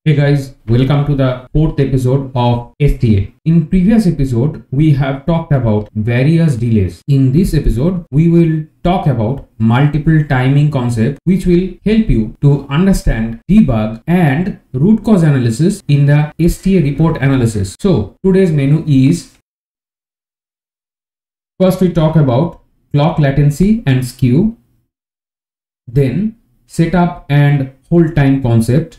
Hey guys, welcome to the fourth episode of STA. In previous episode, we have talked about various delays. In this episode, we will talk about multiple timing concept which will help you to understand, debug and root cause analysis in the STA report analysis. So today's menu is, first we talk about clock latency and skew, then setup and hold time concept,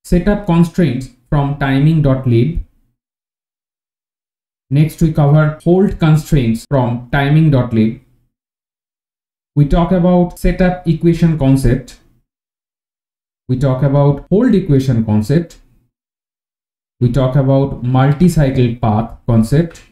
setup constraints from timing.lib. Next we cover hold constraints from timing.lib. We talk about setup equation concept. We talk about hold equation concept. We talk about multi-cycle path concept.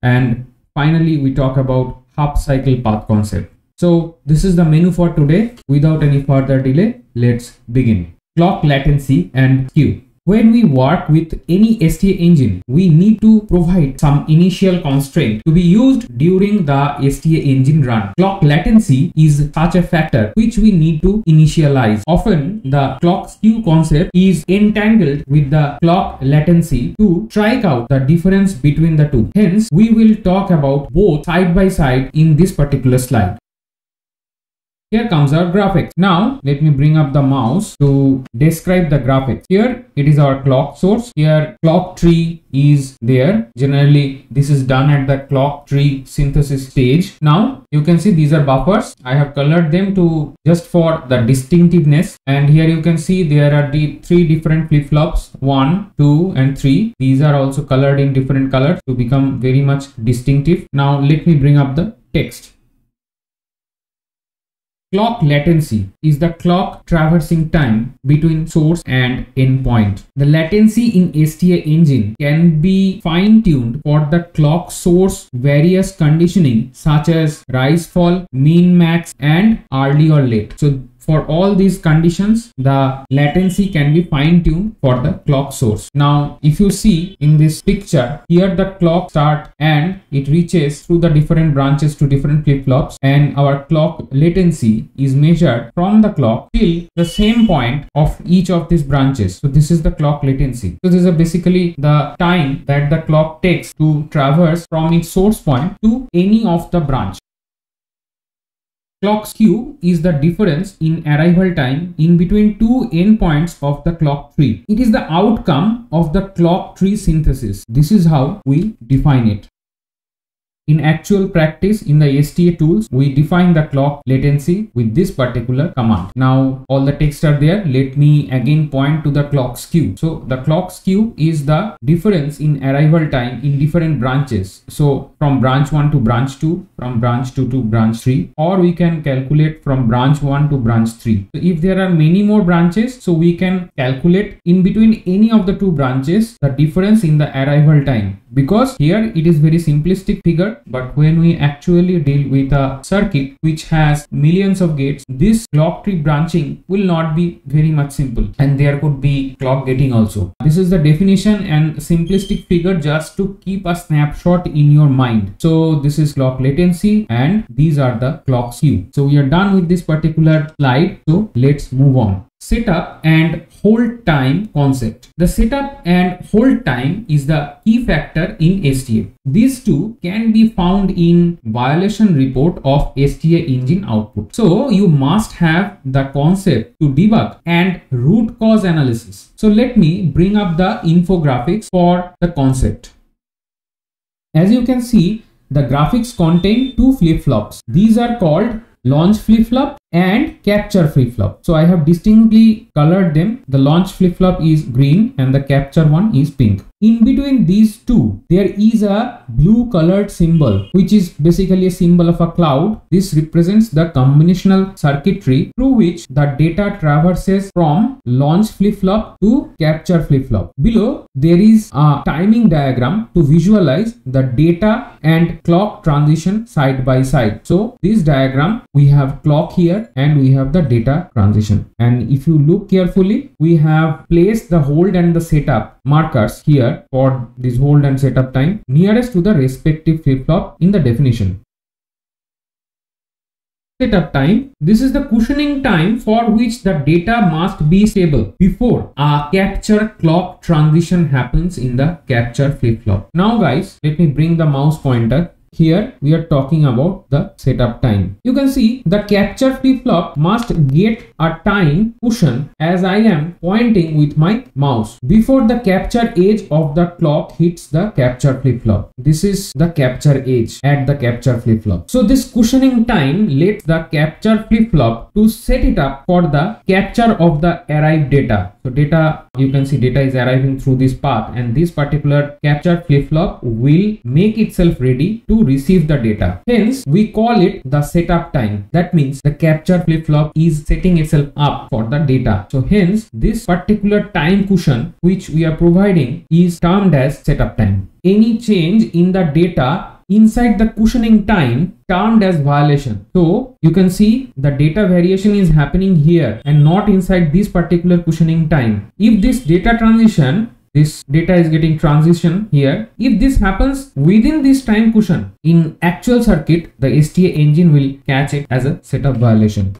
And finally we talk about half cycle path concept. So this is the menu for today. Without any further delay, let's begin. Clock latency and skew. When we work with any STA engine, we need to provide some initial constraint to be used during the STA engine run. Clock latency is such a factor which we need to initialize. Often the clock skew concept is entangled with the clock latency to strike out the difference between the two. Hence, we will talk about both side by side in this particular slide. Here comes our graphics. Now let me bring up the mouse to describe the graphics. Here it is our clock source. Here clock tree is there. Generally this is done at the clock tree synthesis stage. Now you can see these are buffers. I have colored them to just for the distinctiveness, and here you can see there are the three different flip-flops, 1, 2 and 3. These are also colored in different colors to become very much distinctive. Now let me bring up the text. Clock latency is the clock traversing time between source and endpoint. The latency in STA engine can be fine-tuned for the clock source various conditioning such as rise, fall, min, max and early or late. So for all these conditions, the latency can be fine-tuned for the clock source. Now, if you see in this picture, here the clock starts and it reaches through the different branches to different flip-flops, and our clock latency is measured from the clock till the same point of each of these branches. So this is the clock latency. So this is basically the time that the clock takes to traverse from its source point to any of the branch. Clock skew is the difference in arrival time in between two endpoints of the clock tree. It is the outcome of the clock tree synthesis. This is how we define it. In actual practice, in the STA tools, we define the clock latency with this particular command. Now, all the text are there. Let me again point to the clock skew. So, the clock skew is the difference in arrival time in different branches. So, from branch 1 to branch 2, from branch 2 to branch 3, or we can calculate from branch 1 to branch 3. So, if there are many more branches, so we can calculate in between any of the two branches the difference in the arrival time. Because here it is very simplistic figure, but when we actually deal with a circuit which has millions of gates, this clock tree branching will not be very much simple, and there could be clock gating also. This is the definition and simplistic figure just to keep a snapshot in your mind. So this is clock latency and these are the clock skew. So we are done with this particular slide. So let's move on. Setup and hold time concept. The setup and hold time is the key factor in STA. These two can be found in violation report of STA engine output. So you must have the concept to debug and root cause analysis. So let me bring up the infographics for the concept. As you can see, the graphics contain two flip-flops. These are called launch flip-flop and capture flip-flop. So I have distinctly colored them. The launch flip-flop is green and the capture one is pink. In between these two, there is a blue colored symbol, which is basically a symbol of a cloud. This represents the combinational circuitry through which the data traverses from launch flip-flop to capture flip-flop. Below, there is a timing diagram to visualize the data and clock transition side by side. So this diagram, we have clock here and we have the data transition. And if you look carefully, we have placed the hold and the setup markers here for this hold and setup time nearest to the respective flip-flop in the definition. Setup time. This is the cushioning time for which the data must be stable before a capture clock transition happens in the capture flip-flop. Now guys, let me bring the mouse pointer. Here we are talking about the setup time. You can see the capture flip-flop must get a time cushion as I am pointing with my mouse before the capture edge of the clock hits the capture flip-flop. This is the capture edge at the capture flip-flop. So this cushioning time lets the capture flip-flop to set it up for the capture of the arrived data. So data, you can see data is arriving through this path, and this particular capture flip-flop will make itself ready to receive the data. Hence, we call it the setup time. That means the capture flip-flop is setting itself up for the data. So hence, this particular time cushion which we are providing is termed as setup time. Any change in the data inside the cushioning time termed as violation. So you can see the data variation is happening here and not inside this particular cushioning time. If this data transition, this data is getting transition here, if this happens within this time cushion in actual circuit, the STA engine will catch it as a setup violation.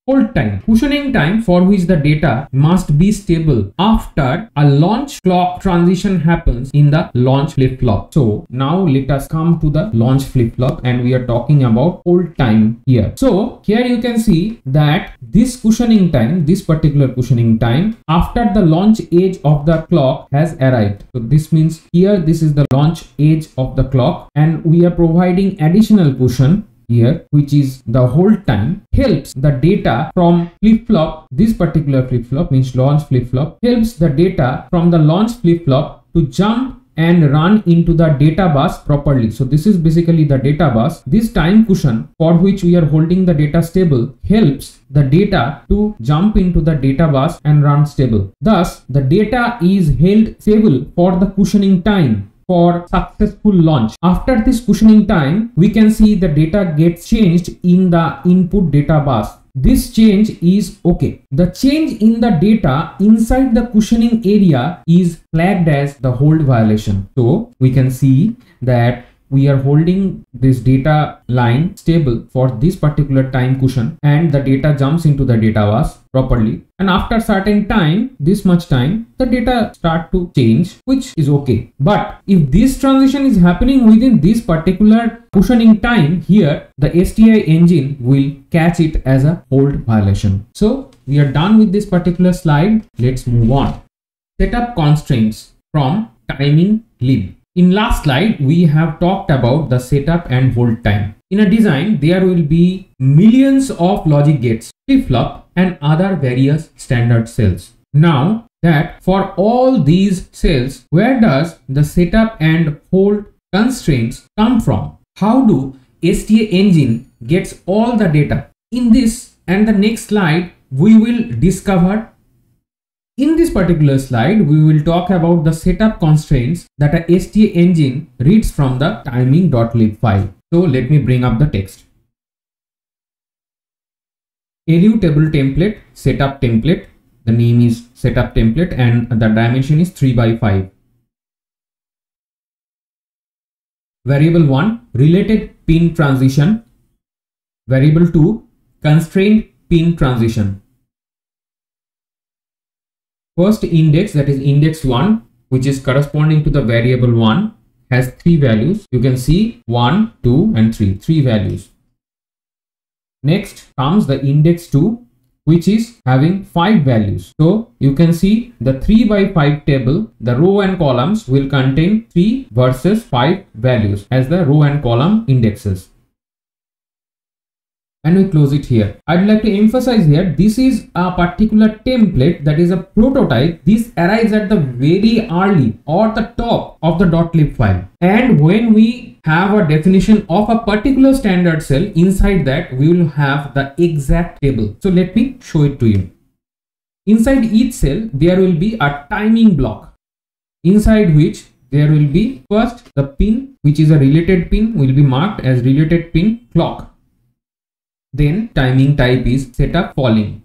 Hold time, cushioning time for which the data must be stable after a launch clock transition happens in the launch flip-flop. So now let us come to the launch flip-flop, and we are talking about hold time here. So here you can see that this cushioning time, this particular cushioning time after the launch edge of the clock has arrived. So this means here this is the launch edge of the clock, and we are providing additional cushion here, which is the hold time, helps the data from flip-flop. This particular flip-flop means launch flip-flop, helps the data from the launch flip-flop to jump and run into the data bus properly. So this is basically the data bus. This time cushion for which we are holding the data stable helps the data to jump into the data bus and run stable. Thus, the data is held stable for the cushioning time for successful launch. After this cushioning time, we can see the data gets changed in the input data bus. This change is okay. The change in the data inside the cushioning area is flagged as the hold violation. So we can see that we are holding this data line stable for this particular time cushion, and the data jumps into the data bus properly, and after certain time, this much time, the data start to change, which is okay. But if this transition is happening within this particular cushioning time, here the STA engine will catch it as a hold violation. So we are done with this particular slide. Let's move on. Setup constraints from timing lib. In last slide, we have talked about the setup and hold time. In a design, there will be millions of logic gates, flip-flop and other various standard cells. Now that for all these cells, where does the setup and hold constraints come from? How do STA engine gets all the data? In this and the next slide, we will discover. In this particular slide, we will talk about the setup constraints that a STA engine reads from the timing.lib file. So let me bring up the text. LU table template, setup template. The name is setup template and the dimension is 3 by 5. Variable 1, related pin transition. Variable 2, constrained pin transition. First index, that is index 1, which is corresponding to the variable 1, has 3 values. You can see 1, 2 and 3 values. Next comes the index 2, which is having 5 values. So you can see the 3 by 5 table, the row and columns will contain 3 versus 5 values as the row and column indexes. And we close it here. I'd like to emphasize here, this is a particular template, that is a prototype. This arrives at the very early or the top of the .lib file. And when we have a definition of a particular standard cell, inside that we will have the exact table. So let me show it to you. Inside each cell, there will be a timing block, inside which there will be first the pin, which is a related pin, will be marked as related pin clock. Then timing type is setup falling.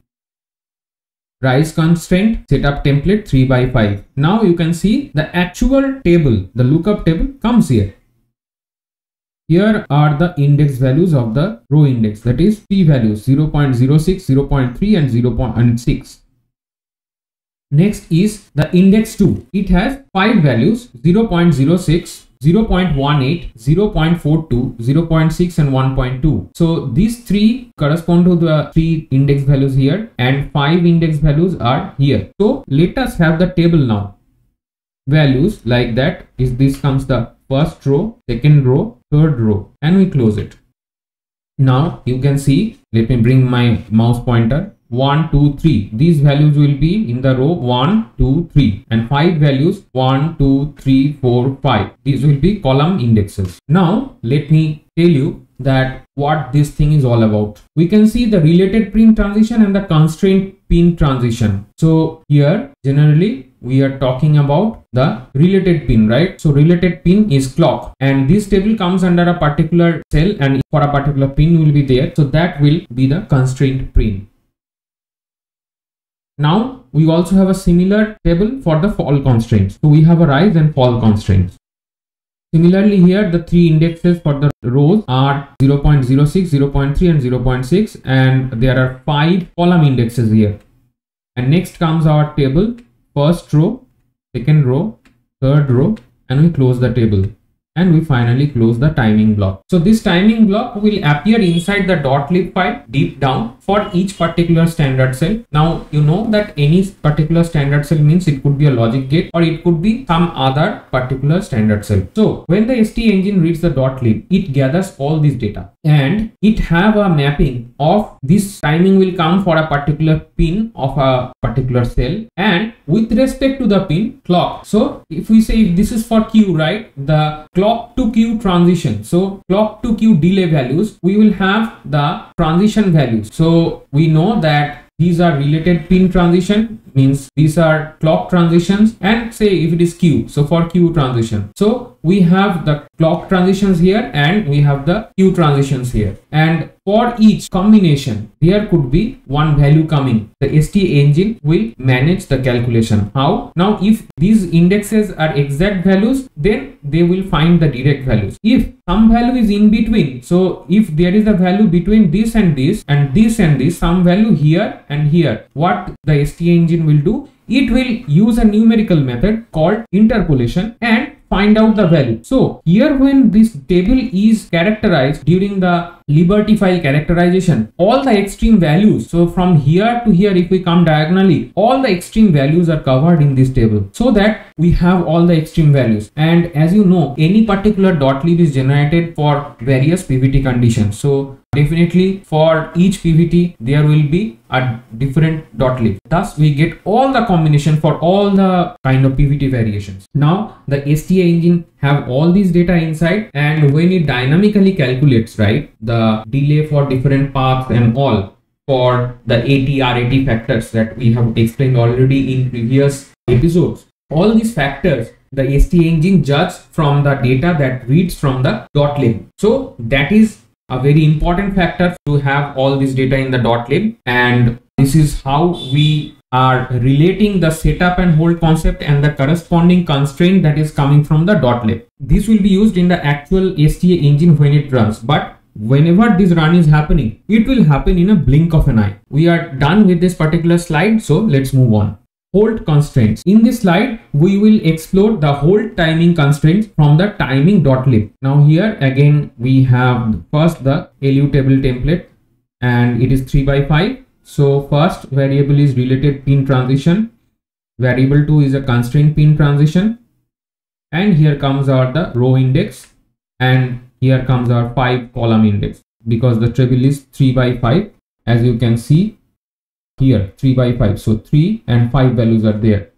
Rise constraint, setup template 3 by 5. Now you can see the actual table, the lookup table comes here. Here are the index values of the row index, that is p values 0.06, 0.3 and 0.6. Next is the index 2. It has 5 values 0.06, 0.18, 0.42, 0.6 and 1.2. So these 3 correspond to the 3 index values here and 5 index values are here. So let us have the table now. Values like that is this comes the first row, second row, third row, and we close it. Now you can see, let me bring my mouse pointer. 1, 2, 3. These values will be in the row 1, 2, 3 and 5 values 1, 2, 3, 4, 5. These will be column indexes. Now let me tell you that what this thing is all about. We can see the related pin transition and the constraint pin transition. So here generally we are talking about the related pin, right? So related pin is clock and this table comes under a particular cell and for a particular pin will be there. So that will be the constraint pin. Now we also have a similar table for the fall constraints. So we have a rise and fall constraints. Similarly here the 3 indexes for the rows are 0.06, 0.3 and 0.6 and there are 5 column indexes here. And next comes our table, first row, second row, third row, and we close the table. And we finally close the timing block. So this timing block will appear inside the .lib file deep down for each particular standard cell. Now you know that any particular standard cell means it could be a logic gate or it could be some other particular standard cell. So when the ST engine reads the .lib, it gathers all this data and it have a mapping of this timing will come for a particular pin of a particular cell and with respect to the pin clock. So if we say if this is for Q, right, the clock to Q transition. So clock to Q delay values, we will have the transition values. So we know that these are related pin transition, means these are clock transitions, and say if it is Q, so for Q transition. So we have the clock transitions here and we have the Q transitions here, and for each combination there could be one value coming. The ST engine will manage the calculation. How? Now if these indexes are exact values, then they will find the direct values. If some value is in between, so if there is a value between this and this and this and this, some value here and here, what the ST engine will do, it will use a numerical method called interpolation and find out the value. So here when this table is characterized during the Liberty file characterization, all the extreme values, so from here to here if we come diagonally, all the extreme values are covered in this table so that we have all the extreme values. And as you know, any particular .lib is generated for various PVT conditions. So definitely for each PVT there will be a different .lib. Thus we get all the combination for all the kind of PVT variations. Now the ST engine have all these data inside, and when it dynamically calculates, right, the delay for different paths and all for the AT, RAT factors that we have explained already in previous episodes, all these factors the ST engine judges from the data that reads from the .lib. So that is a very important factor to have all this data in the .lib, and this is how we are relating the setup and hold concept and the corresponding constraint that is coming from the .lib. This will be used in the actual ST engine when it runs, but whenever this run is happening, it will happen in a blink of an eye. We are done with this particular slide, so let's move on. Hold constraints. In this slide, we will explore the hold timing constraints from the timing.lib. Now here again, we have first the LU table template, and it is 3 by 5. So first variable is related pin transition. Variable 2 is a constraint pin transition. And here comes our the row index. And here comes our 5 column index, because the table is 3 by 5. As you can see here, 3 by 5. So 3 and 5 values are there.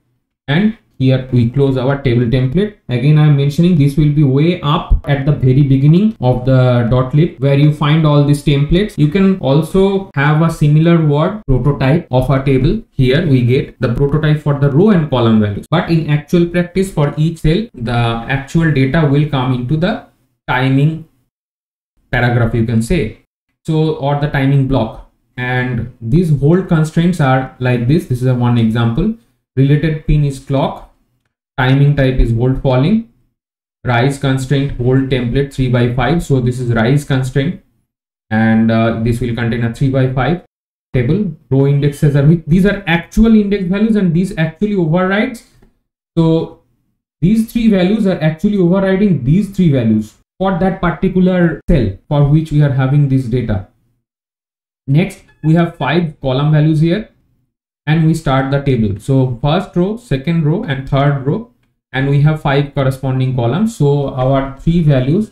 And here we close our table template. Again, I am mentioning this will be way up at the very beginning of the .lib where you find all these templates. You can also have a similar word prototype of a table. Here we get the prototype for the row and column values. But in actual practice for each cell, the actual data will come into the timing paragraph, you can say. So, or the timing block. And these hold constraints are like this. This is a one example. Related pin is clock. Timing type is hold falling. rise constraint hold template 3 by 5. So this is rise constraint, and this will contain a 3 by 5 table. Row indexes are these are actual index values, and these actually overrides. So these 3 values are actually overriding these 3 values for that particular cell for which we are having this data. Next, we have 5 column values here, and we start the table. So first row, second row, and third row, and we have 5 corresponding columns. So our 3 values,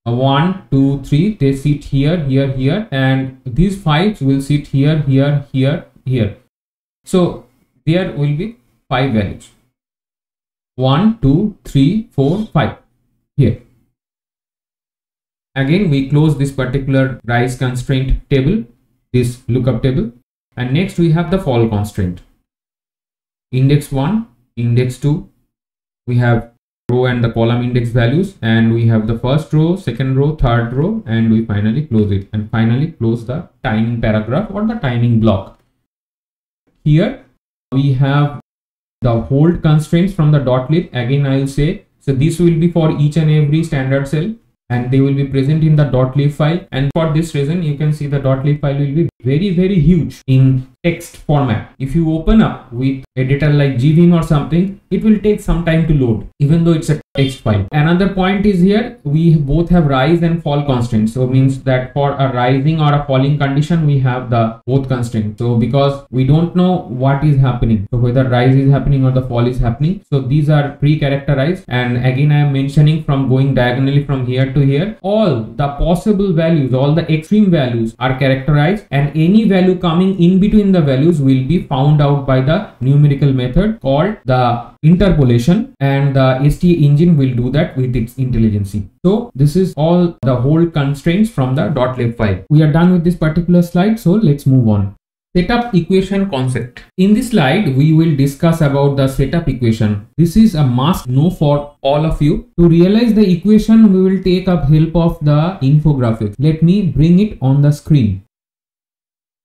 1, 2, 3, they sit here, here, here, and these 5 will sit here, here, here, here. So there will be 5 values, 1, 2, 3, 4, 5 here. Again, we close this particular rise constraint table, this lookup table, and next we have the fall constraint. Index 1, index 2, we have row and the column index values, and we have the first row, second row, third row, and we finally close it, and finally close the timing paragraph or the timing block. Here we have the hold constraints from the .lib. Again, I will say, so this will be for each and every standard cell, and they will be present in the .lib file. And for this reason, you can see the .lib file will be very huge in text format. If you open up with editor like gvim or something, it will take some time to load, even though it's a text file. Another point is here, we both have rise and fall constraints. So means that for a rising or a falling condition, we have the both constraints. So because we don't know what is happening, so whether rise is happening or the fall is happening, so these are pre-characterized. And again, I am mentioning from going diagonally from here to here, all the possible values, all the extreme values are characterized, and any value coming in between the values will be found out by the numerical method called the interpolation, and the STA engine will do that with its intelligence. So this is all the whole constraints from the .lib file. We are done with this particular slide, so let's move on. Setup equation concept. In this slide, we will discuss about the setup equation. This is a must know for all of you. To realize the equation, we will take up help of the infographic. Let me bring it on the screen.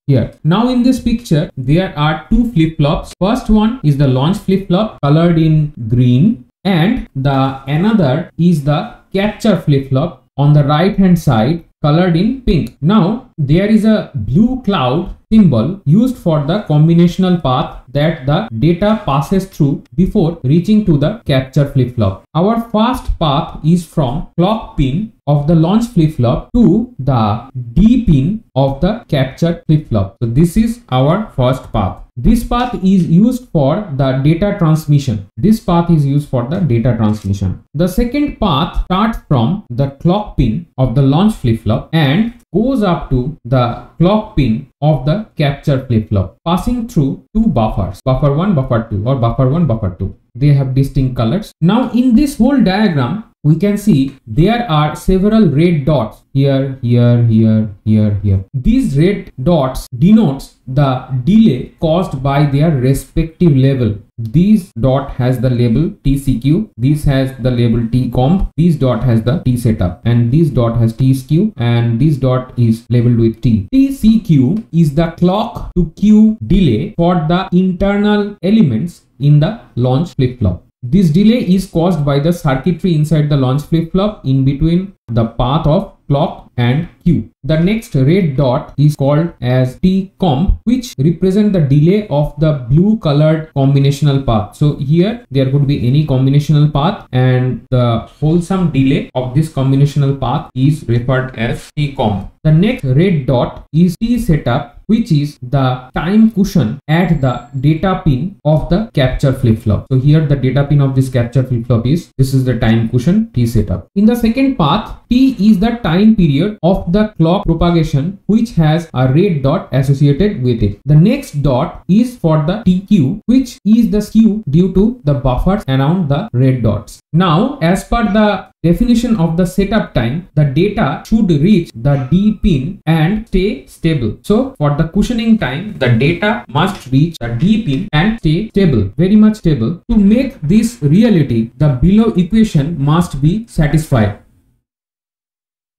Here. Now in this picture, there are 2 flip-flops. First one is the launch flip-flop colored in green, and the another is the capture flip-flop on the right hand side colored in pink. Now there is a blue cloud symbol used for the combinational path that the data passes through before reaching to the capture flip-flop. Our first path is from clock pin of the launch flip-flop to the D pin of the capture flip-flop. So this is our first path. This path is used for the data transmission. This path is used for the data transmission. The second path starts from the clock pin of the launch flip-flop and goes up to the clock pin of the capture flip-flop, passing through 2 buffers, buffer 1, buffer 2, or buffer 1, buffer 2. They have distinct colors. Now in this whole diagram, we can see there are several red dots here, here, here, here, here. These red dots denotes the delay caused by their respective label. This dot has the label TCQ, this has the label TComp, this dot has the TSetup, and this dot has TSkew, and this dot is labeled with T. TCQ is the clock to queue delay for the internal elements in the launch flip-flop. This delay is caused by the circuitry inside the launch flip-flop in between the path of clock and queue. The next red dot is called as TComp, which represent the delay of the blue colored combinational path. So here there could be any combinational path, and the wholesome delay of this combinational path is referred as TComp. The next red dot is TSetup, which is the time cushion at the data pin of the capture flip-flop. So here the data pin of this capture flip-flop is, this is the time cushion TSetup. In the second path, T is the time period of the clock propagation, which has a red dot associated with it. The next dot is for the TQ, which is the skew due to the buffers around the red dots. Now, as per the definition of the setup time, the data should reach the D pin and stay stable. So for the cushioning time, the data must reach the D pin and stay stable, very much stable. To make this reality, the below equation must be satisfied.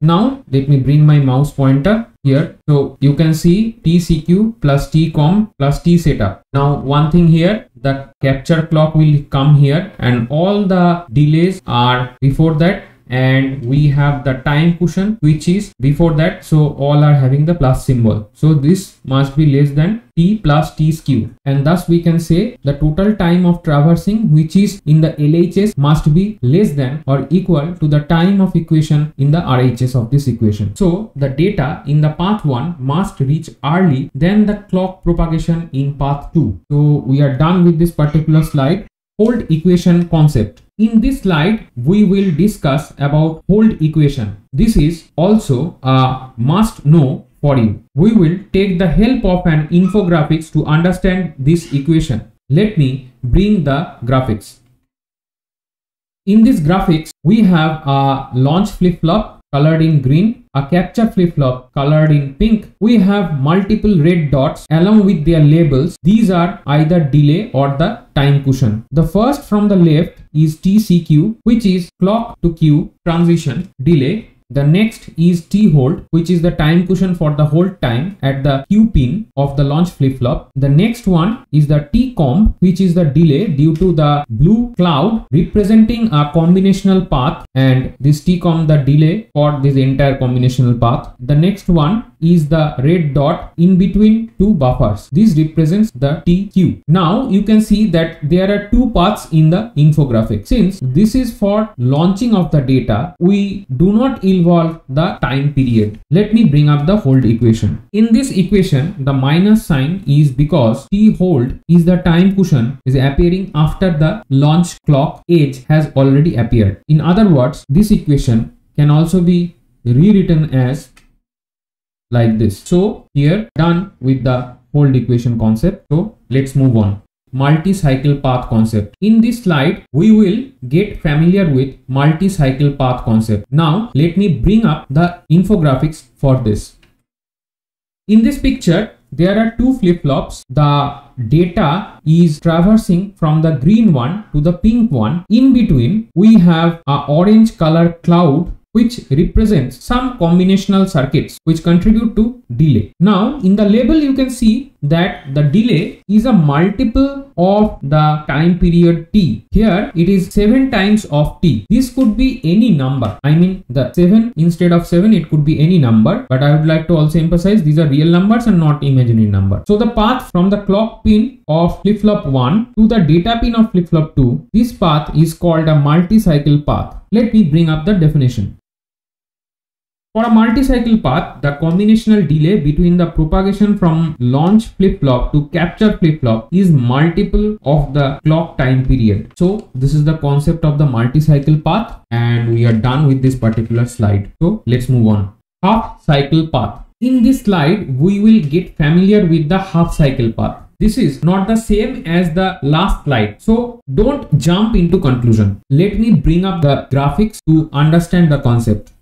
Now let me bring my mouse pointer here. So you can see TCQ plus TComp plus TSetup. Now one thing here, the capture clock will come here, and all the delays are before that, and we have the time cushion which is before that, so all are having the plus symbol. So this must be less than t plus t skew, and thus we can say the total time of traversing which is in the LHS must be less than or equal to the time of equation in the RHS of this equation. So the data in the path 1 must reach early than the clock propagation in path 2. So we are done with this particular slide. Hold equation concept. In this slide, we will discuss about hold equation. This is also a must know for you. We will take the help of an infographics to understand this equation. Let me bring the graphics. In this graphics, we have a launch flip-flop colored in green, a capture flip-flop colored in pink. We have multiple red dots along with their labels. These are either delay or the time cushion. The first from the left is TCQ, which is clock to Q transition delay. The next is T hold, which is the time cushion for the hold time at the Q pin of the launch flip-flop. The next one is the T comb, which is the delay due to the blue cloud representing a combinational path, and this T comb the delay for this entire combinational path. The next one is the red dot in between two buffers. This represents the TQ. Now you can see that there are two paths in the infographic. Since this is for launching of the data, we do not involve the time period. Let me bring up the hold equation. In this equation, the minus sign is because T hold is the time cushion is appearing after the launch clock edge has already appeared. In other words, this equation can also be rewritten as like this. So here done with the hold equation concept. So let's move on. Multi-cycle path concept. In this slide, we will get familiar with multi-cycle path concept. Now let me bring up the infographics for this. In this picture, there are two flip-flops. The data is traversing from the green one to the pink one. In between, we have a orange color cloud which represents some combinational circuits which contribute to delay. Now in the label you can see that the delay is a multiple of the time period t. Here it is 7 times of t. This could be any number. I mean the 7 instead of 7 it could be any number, but I would like to also emphasize these are real numbers and not imaginary numbers. So the path from the clock pin of flip-flop 1 to the data pin of flip-flop 2, this path is called a multi-cycle path. Let me bring up the definition. For a multi-cycle path, the combinational delay between the propagation from launch flip-flop to capture flip-flop is multiple of the clock time period. So this is the concept of the multi-cycle path, and we are done with this particular slide. So let's move on. Half cycle path. In this slide, we will get familiar with the half cycle path. This is not the same as the last slide, so don't jump into conclusion. Let me bring up the graphics to understand the concept.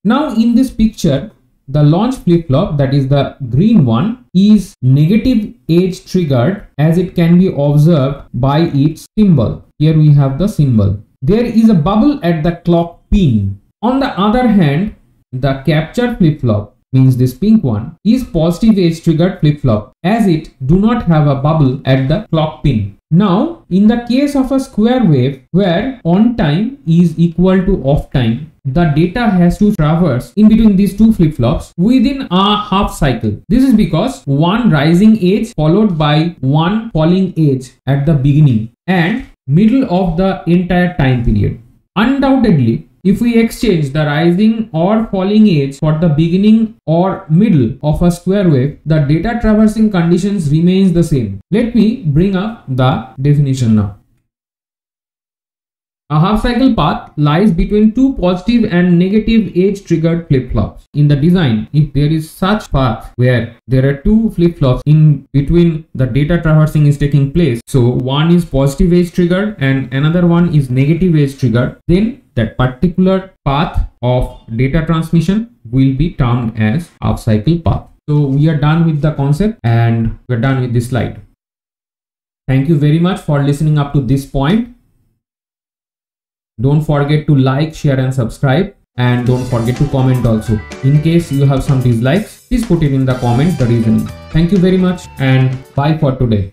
Now in this picture, the launch flip-flop, that is the green one, is negative edge triggered as it can be observed by its symbol. Here we have the symbol. There is a bubble at the clock pin. On the other hand, the capture flip-flop, means this pink one, is positive edge triggered flip-flop as it do not have a bubble at the clock pin. Now in the case of a square wave where on time is equal to off time, the data has to traverse in between these two flip-flops within a half cycle. This is because one rising edge followed by one falling edge at the beginning and middle of the entire time period. Undoubtedly, if we exchange the rising or falling edge for the beginning or middle of a square wave, the data traversing conditions remains the same. Let me bring up the definition now. A half cycle path lies between two positive and negative edge triggered flip-flops. In the design, if there is such path where there are two flip-flops in between the data traversing is taking place, so one is positive edge triggered and another one is negative edge triggered, then that particular path of data transmission will be termed as half cycle path. So we are done with the concept and we're done with this slide. Thank you very much for listening up to this point. Don't forget to like, share and subscribe, and don't forget to comment also. In case you have some dislikes, please put it in the comments the reasoning. Thank you very much and bye for today.